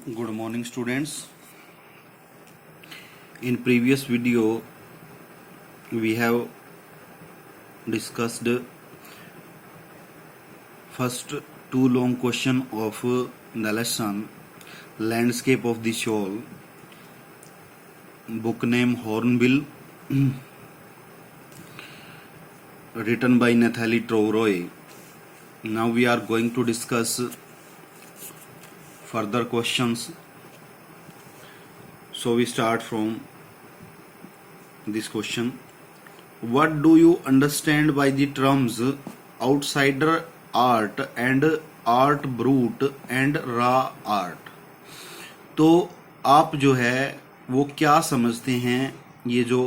Good morning, students. In previous video we have discussed first two long question of the lesson Landscape of the Shoal, book name Hornbill, written by Nathalie Trouvroy. Now we are going to discuss further questions. So we start from this question. What do you understand by the terms outsider art and art brut and raw art? तो आप जो है वो क्या समझते हैं, ये जो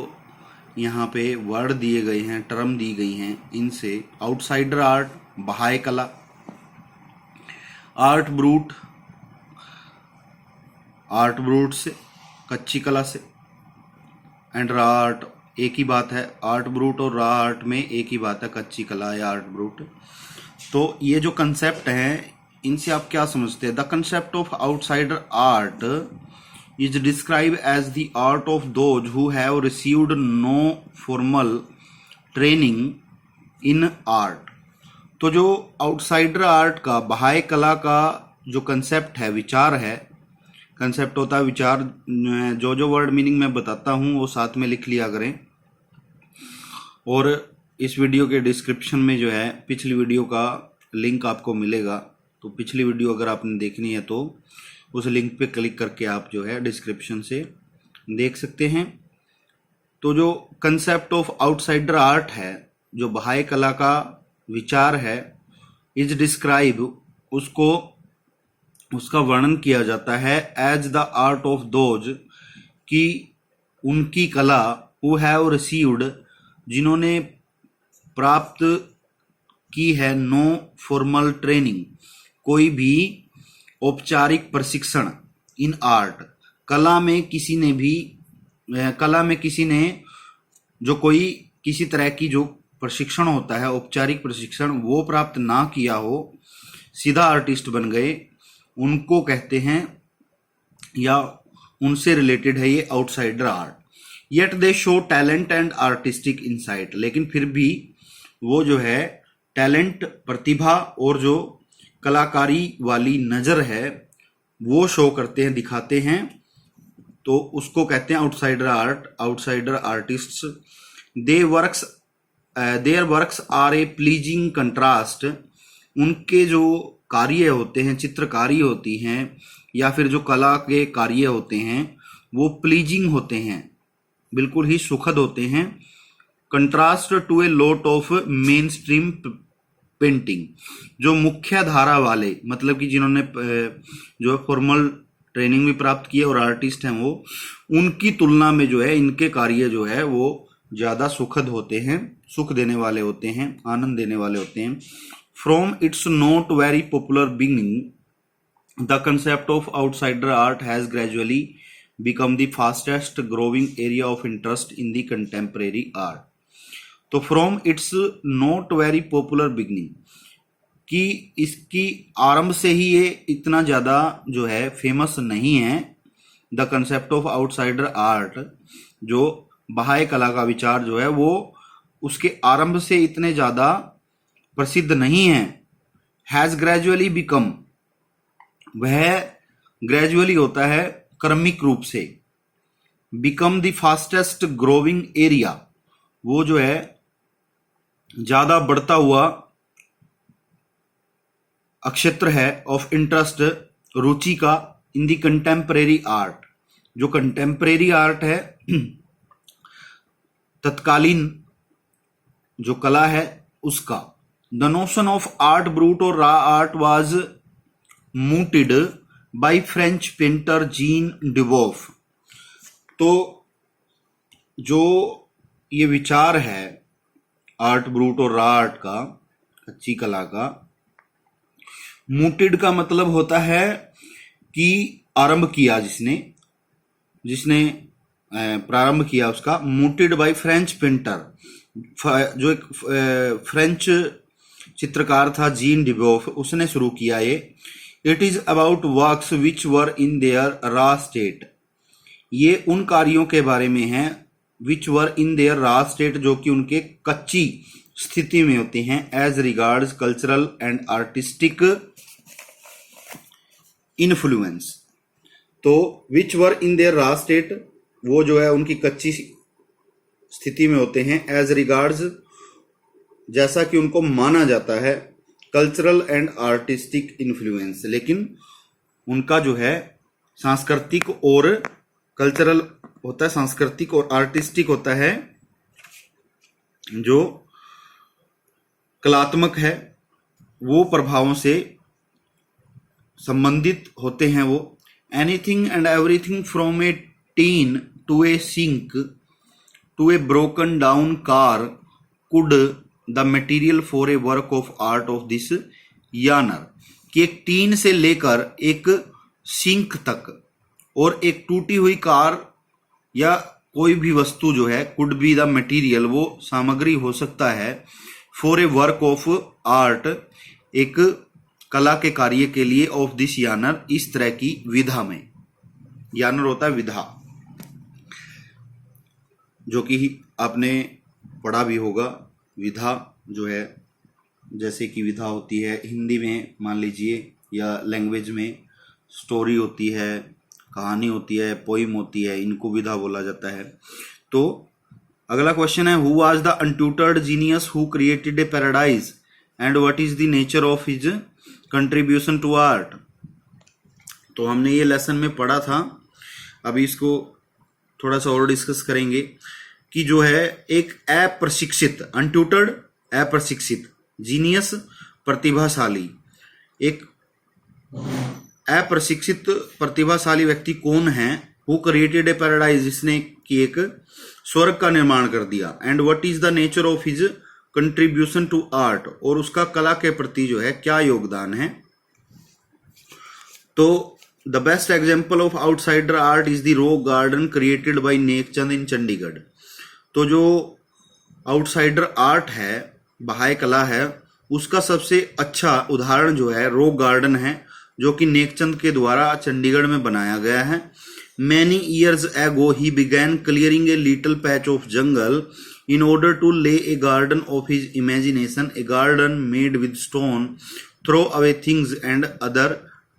यहाँ पे वर्ड दिए गए हैं, टर्म दी गई हैं, इनसे आउटसाइडर आर्ट बाह्य कला, आर्ट ब्रूट से कच्ची कला से, एंड रा आर्ट एक ही बात है, आर्ट ब्रूट और रा आर्ट में एक ही बात है, कच्ची कला या आर्ट ब्रूट। तो ये जो कंसेप्ट हैं इनसे आप क्या समझते हैं? The concept of outsider art is describe as the art of those who have received no formal training in art. तो जो आउटसाइडर आर्ट का, बाह्य कला का जो कंसेप्ट है, विचार है, कंसेप्ट होता है विचार, जो जो वर्ड मीनिंग मैं बताता हूँ वो साथ में लिख लिया करें। और इस वीडियो के डिस्क्रिप्शन में जो है पिछली वीडियो का लिंक आपको मिलेगा, तो पिछली वीडियो अगर आपने देखनी है तो उस लिंक पे क्लिक करके आप जो है डिस्क्रिप्शन से देख सकते हैं। तो जो कंसेप्ट ऑफ आउटसाइडर आर्ट है, जो बाह्य कला का विचार है, इज डिस्क्राइब, उसका वर्णन किया जाता है as the art of those, कि उनकी कला, हु हैव रिसीव्ड, जिन्होंने प्राप्त की है, नो फॉर्मल ट्रेनिंग, कोई भी औपचारिक प्रशिक्षण, इन आर्ट, कला में किसी ने जो कोई किसी तरह की जो प्रशिक्षण होता है, औपचारिक प्रशिक्षण, वो प्राप्त ना किया हो, सीधा आर्टिस्ट बन गए, उनको कहते हैं, या उनसे रिलेटेड है ये outsider art. Yet they show talent and artistic insight, लेकिन फिर भी वो जो है टैलेंट, प्रतिभा और जो कलाकारी वाली नजर है वो शो करते हैं, दिखाते हैं, तो उसको कहते हैं outsider art, outsider artists. Their works are a pleasing contrast, उनके जो कार्य होते हैं, चित्रकारी होती हैं या फिर जो कला के कार्य होते हैं वो प्लीजिंग होते हैं, बिल्कुल ही सुखद होते हैं। Contrast to a lot of main stream painting, जो मुख्य धारा वाले, मतलब कि जिन्होंने जो फॉर्मल ट्रेनिंग भी प्राप्त की है और आर्टिस्ट हैं वो, उनकी तुलना में जो है इनके कार्य जो है वो ज्यादा सुखद होते हैं, सुख देने वाले होते हैं, आनंद देने वाले होते हैं। From its not very popular beginning, the concept of outsider art has gradually become the fastest growing area of interest in the contemporary art. तो from its not very popular beginning, कि इसकी आरंभ से ही ये इतना ज़्यादा जो है फेमस नहीं है, the concept of outsider art, जो बाह्य कला का विचार जो है वो उसके आरंभ से इतने ज़्यादा प्रसिद्ध नहीं है। हैज ग्रेजुअली बिकम, वह ग्रेजुअली होता है क्रमिक रूप से, become the fastest growing area, वो जो है ज्यादा बढ़ता हुआ क्षेत्र है, ऑफ इंटरेस्ट, रुचि का, इन द कंटेम्परेरी आर्ट, जो कंटेम्परेरी आर्ट है, तत्कालीन जो कला है उसका। The notion of art brut or raw art was mooted by French painter Jean Duboff. तो जो ये विचार है आर्ट ब्रूट और रा आर्ट का, कच्ची कला का, मूटेड का मतलब होता है कि आरंभ किया, जिसने प्रारंभ किया उसका, मूटेड बाय फ्रेंच पेंटर, जो एक फ्रेंच चित्रकार था जीन डिबोफ, उसने शुरू किया ये। It is about works which were in their raw state. ये उन कार्यों के बारे में है which were in their raw state, जो कि उनके कच्ची स्थिति में होते हैं, as regards cultural and artistic influence. तो which were in their raw state, वो जो है उनकी कच्ची स्थिति में होते हैं, एज रिगार्ड्स जैसा कि उनको माना जाता है, कल्चरल एंड आर्टिस्टिक इन्फ्लुएंस, लेकिन उनका जो है सांस्कृतिक और कल्चरल होता है, सांस्कृतिक और आर्टिस्टिक होता है, जो कलात्मक है, वो प्रभावों से संबंधित होते हैं। वो anything and everything from a tin to a sink to a broken down car could the material for a work of art of this genre, कि एक टीन से लेकर एक सिंक तक और एक टूटी हुई कार या कोई भी वस्तु जो है, कुड बी द मटेरियल, वो सामग्री हो सकता है, for a work of art, एक कला के कार्य के लिए, ऑफ दिस यानर, इस तरह की विधा में। यानर होता है विधा, जो कि आपने पढ़ा भी होगा। विधा जो है, जैसे कि विधा होती है हिंदी में मान लीजिए, या लैंग्वेज में स्टोरी होती है, कहानी होती है, पोइम होती है, इनको विधा बोला जाता है। तो अगला क्वेश्चन है, who was the untutored genius who created a paradise and what is the nature of his contribution to art. तो हमने ये लेसन में पढ़ा था, अभी इसको थोड़ा सा और डिस्कस करेंगे कि जो है एक अप्रशिक्षित, अनट्यूटर्ड अप्रशिक्षित, जीनियस प्रतिभाशाली, एक अप्रशिक्षित प्रतिभाशाली व्यक्ति कौन है, हु क्रिएटेड ए पैराडाइज, जिसने कि एक स्वर्ग का निर्माण कर दिया, and what is the nature of his contribution to art, और उसका कला के प्रति जो है क्या योगदान है। तो the best example of outsider art is the rock garden created by Nekchand in Chandigarh. तो जो आउटसाइडर आर्ट है, बहाय कला है, उसका सबसे अच्छा उदाहरण जो है रॉक गार्डन है, जो कि नेकचंद के द्वारा चंडीगढ़ में बनाया गया है। Many years ago he began clearing a little patch of jungle in order to lay a garden of his imagination, a garden made with stone, throw away things and other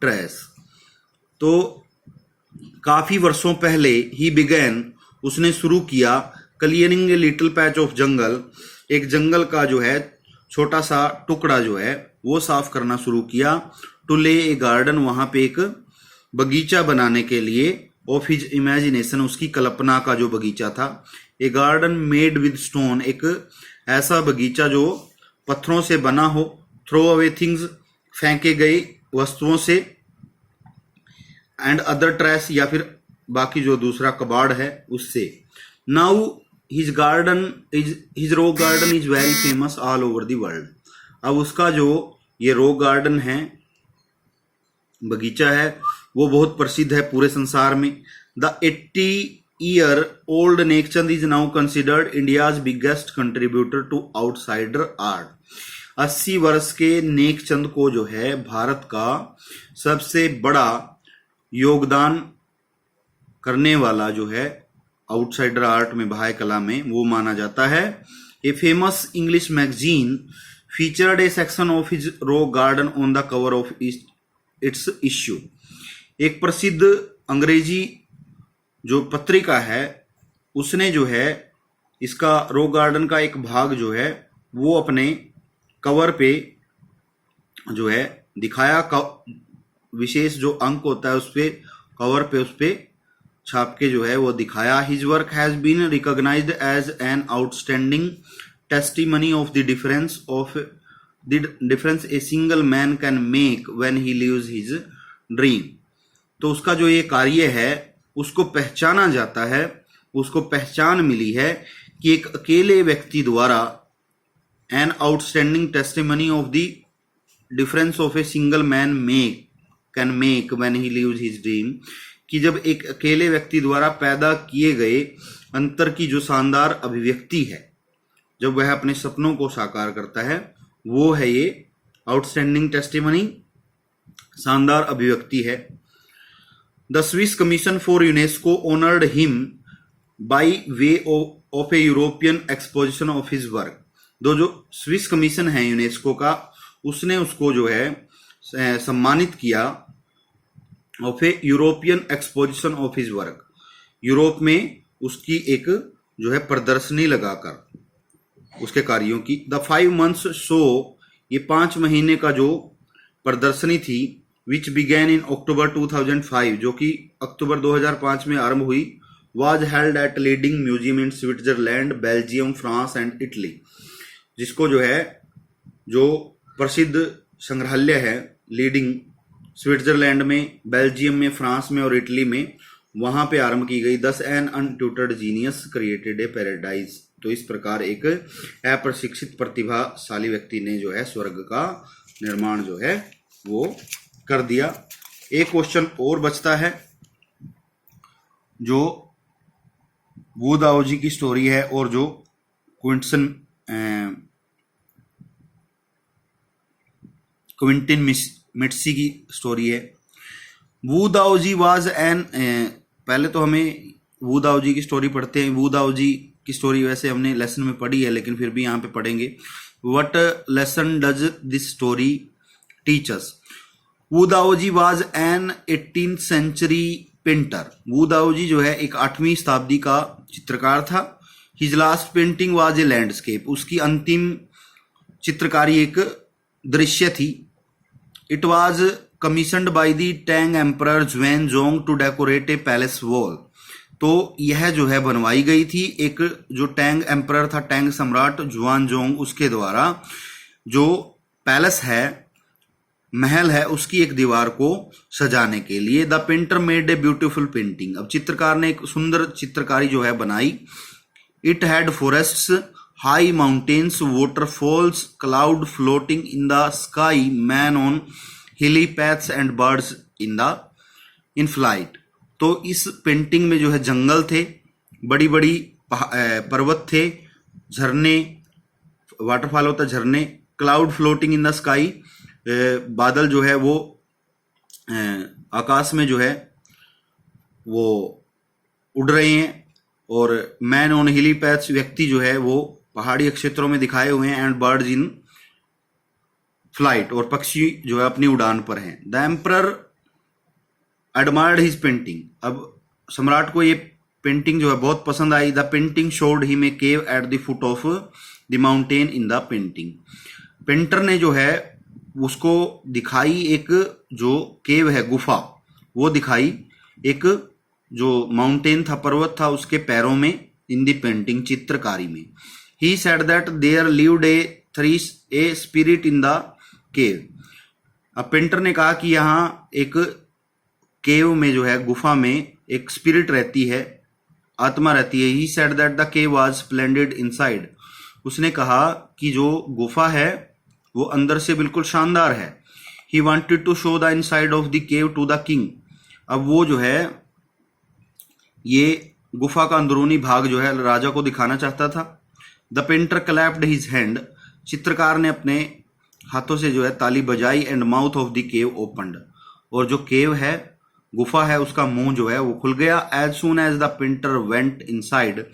trash। तो काफी वर्षों पहले ही began, उसने शुरू किया, clearing a little patch of jungle, एक जंगल का जो है छोटा सा टुकड़ा जो है वो साफ करना शुरू किया, to lay a garden, वहां पे एक बगीचा बनाने के लिए, ऑफ हिज इमेजिनेशन, उसकी कल्पना का जो बगीचा था, ए गार्डन मेड विद स्टोन, एक ऐसा बगीचा जो पत्थरों से बना हो, थ्रो अवे थिंग्स, फेंके गए वस्तुओं से, एंड अदर ट्रैश, या फिर बाकी जो दूसरा कबाड़ है उससे। Now his rock garden is very famous all over the world. अब उसका जो ये रॉक गार्डन है, बगीचा है, वो बहुत प्रसिद्ध है पूरे संसार में। The 80-year-old Nek Chand is now considered India's biggest contributor to outsider art. 80 वर्ष के नेकचंद को जो है भारत का सबसे बड़ा योगदान करने वाला जो है आउटसाइडर आर्ट में, बहाय कला में, वो माना जाता है। A famous English magazine featured A section of his rock garden on the cover of its issue. एक प्रसिद्ध अंग्रेजी जो पत्रिका है, उसने जो है इसका रॉक गार्डन का एक भाग जो है वो अपने कवर पे जो है दिखाया, विशेष जो अंक होता है उस पे, कवर पे उस पे छाप के जो है वो दिखाया। His work has been recognized as an outstanding testimony of the difference a single man can make when he lives his dream. तो उसका जो ये कार्य है उसको पहचाना जाता है, उसको पहचान मिली है कि एक अकेले व्यक्ति द्वारा, an outstanding testimony of the difference of a single man can make when he lives his dream, कि जब एक अकेले व्यक्ति द्वारा पैदा किए गए अंतर की जो शानदार अभिव्यक्ति है, जब वह अपने सपनों को साकार करता है, वो है ये आउटस्टैंडिंग टेस्टिमनी। शानदार अभिव्यक्ति है। The Swiss commission for UNESCO honoured him by way of A European exposition of his work. जो स्विस कमीशन है यूनेस्को का, उसने उसको जो है सम्मानित किया of A European exposition of his work, Europe में उसकी एक जो है प्रदर्शनी लगाकर उसके कार्यों की। द 5 months शो, ये 5 महीने का जो प्रदर्शनी थी, विच बिगेन इन अक्टूबर 2005, जो कि अक्टूबर 2005 में आरंभ हुई, was held at leading museum in Switzerland, Belgium, France and Italy. जिसको जो है जो प्रसिद्ध संग्रहालय है लीडिंग स्विट्जरलैंड में, बेल्जियम में, फ्रांस में और इटली में, वहां पे आरंभ की गई। Thus an untutored genius created a paradise. तो इस प्रकार एक अप्रशिक्षित प्रतिभाशाली व्यक्ति ने जो है स्वर्ग का निर्माण जो है वो कर दिया। एक क्वेश्चन और बचता है जो वू दाओ जी की स्टोरी है और जो क्विंटिन मिट्सी की स्टोरी है। वू दाओ जी वाज एन, पहले तो हमें वू दाओ जी की स्टोरी पढ़ते हैं। वू दाओ जी की स्टोरी वैसे हमने लेसन में पढ़ी है, लेकिन फिर भी यहाँ पे पढ़ेंगे। What lesson does this story teach us? Wu Daozi was an 18th century पेंटर। वू दाओ जी जो है एक 8वीं शताब्दी का चित्रकार था। His last painting was a landscape. उसकी अंतिम चित्रकारी एक दृश्य थी। It was commissioned by the Tang emperor जुआन Jong to decorate A palace wall. तो यह जो है बनवाई गई थी एक, जो टैंग एम्परर था, टैंग सम्राट जुआन जोंग, उसके द्वारा जो पैलेस है, महल है, उसकी एक दीवार को सजाने के लिए। The painter made a beautiful painting. अब चित्रकार ने एक सुंदर चित्रकारी जो है बनाई। It had forests, high mountains, waterfalls, cloud floating in the sky, man on hilly paths and birds in flight. तो इस पेंटिंग में जो है जंगल थे, बड़ी बड़ी पर्वत थे, झरने, वाटरफॉल होता झरने, cloud floating in the sky, बादल जो है वो आकाश में जो है वो उड़ रहे हैं, और मैन ऑन हिली पैथ्स, व्यक्ति जो है वो पहाड़ी क्षेत्रों में दिखाए हुए हैं, एंड बर्ड्स इन फ्लाइट, और पक्षी जो है अपनी उड़ान पर हैं। The emperor admired his painting. अब सम्राट को ये पेंटिंग जो है बहुत पसंद आई। The painting showed him a cave at the foot of the mountain in the painting. Painter ने जो है उसको दिखाई एक जो केव है, गुफा, वो दिखाई एक जो माउंटेन था, पर्वत था, उसके पैरों में, इन द पेंटिंग, चित्रकारी में। He said that there lived a spirit in the cave. अब पेंटर ने कहा कि यहाँ एक केव में जो है, गुफा में एक स्पिरिट रहती है, आत्मा रहती है। ही said that the cave was splendid inside. उसने कहा कि जो गुफा है वो अंदर से बिल्कुल शानदार है। He wanted to show the inside of the cave to the king. अब वो जो है ये गुफा का अंदरूनी भाग जो है राजा को दिखाना चाहता था। The painter clapped his hand. चित्रकार ने अपने हाथों से जो है ताली बजाई। And mouth of the cave opened. और जो केव है, गुफा है, उसका मुंह जो है वो खुल गया। As soon as the painter went inside.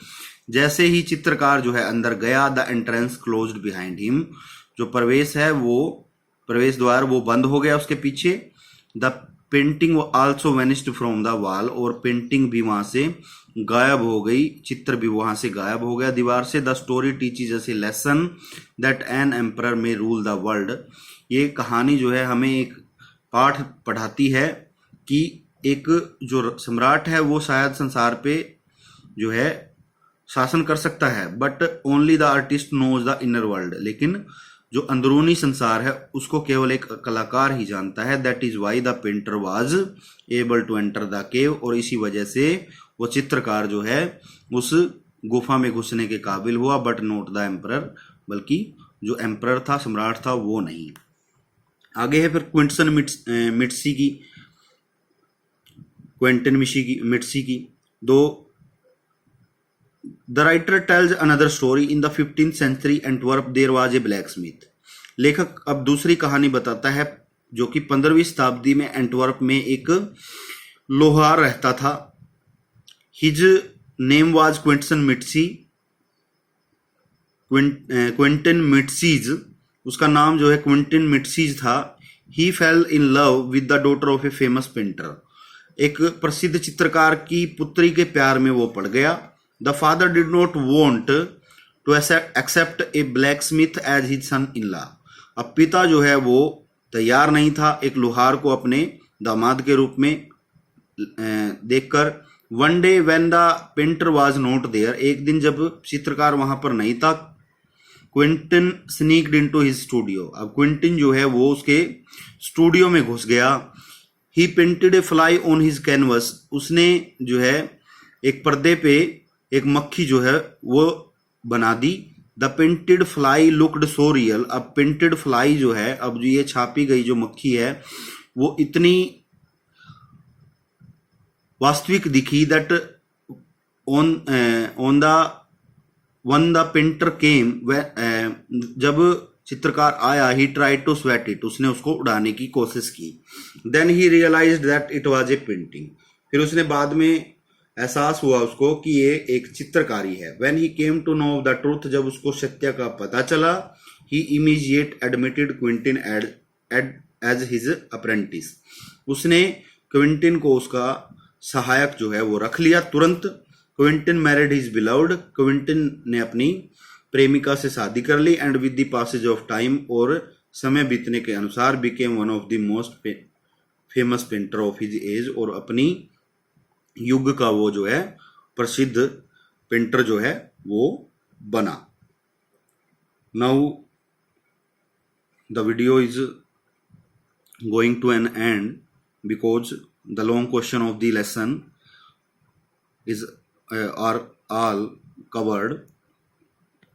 जैसे ही चित्रकार जो है अंदर गया, the entrance closed behind him. जो प्रवेश है, वो प्रवेश द्वार वो बंद हो गया उसके पीछे। The painting also vanished from the wall. और पेंटिंग भी वहां से गायब हो गई, चित्र भी वहां से गायब हो गया दीवार से। The story teaches us a lesson that an emperor may rule the world. ये कहानी जो है हमें एक पाठ पढ़ाती है कि एक जो सम्राट है वो शायद संसार पे जो है शासन कर सकता है, but only the artist knows the inner world. लेकिन जो अंदरूनी संसार है उसको केवल एक कलाकार ही जानता है। That is why the painter was able to enter the cave. और इसी वजह से वो चित्रकार जो है उस गुफा में घुसने के काबिल हुआ, बट नॉट द एम्परर, बल्कि जो एम्परर था, सम्राट था, वो नहीं। आगे है फिर क्विंटिन मिट्सी की दो। The writer tells another story. In the 15th century Antwerp there was a black smith. लेखक अब दूसरी कहानी बताता है जो कि 15वीं शताब्दी में एंटवर्प में एक लोहार रहता था। His name was Quentin Matsys, उसका नाम जो है क्विंटन मिट्सीज था। He fell in love with the daughter of a famous painter, एक प्रसिद्ध चित्रकार की पुत्री के प्यार में वो पड़ गया। The father did not want to accept a black smith as his son in law, अब पिता जो है वो तैयार नहीं था एक लोहार को अपने दामाद के रूप में देखकर। One day when the painter was not there, एक दिन जब चित्रकार वहां पर नहीं था, Quentin sneaked into his studio, अब क्विंटन जो है वो उसके स्टूडियो में घुस गया। He painted a fly on his canvas, उसने जो है एक पर्दे पे एक मक्खी जो है वो बना दी। The painted fly looked so real, अब पेंटेड फ्लाई जो है, अब जो ये छापी गई जो मक्खी है वो इतनी वास्तविक दिखी that on the one the painter came, जब चित्रकार आया, he tried to swat it, उसने उसको उड़ाने की कोशिश की। Then he realized that it was a painting, फिर उसने बाद में एहसास हुआ उसको कि ये एक चित्रकारी है। When he came to know the truth, जब उसको सत्य का पता चला, he immediate admitted Quentin as his apprentice, उसने क्विंटन को उसका सहायक जो है वो रख लिया तुरंत। Quentin married his beloved, Quentin ने अपनी प्रेमिका से शादी कर ली। And with the passage of time, और समय बीतने के अनुसार, became one of the most famous painter of his age, और अपनी युग का वो जो है प्रसिद्ध पेंटर जो है वो बना। Now the video is going to an end because the long question of the lesson is are all covered.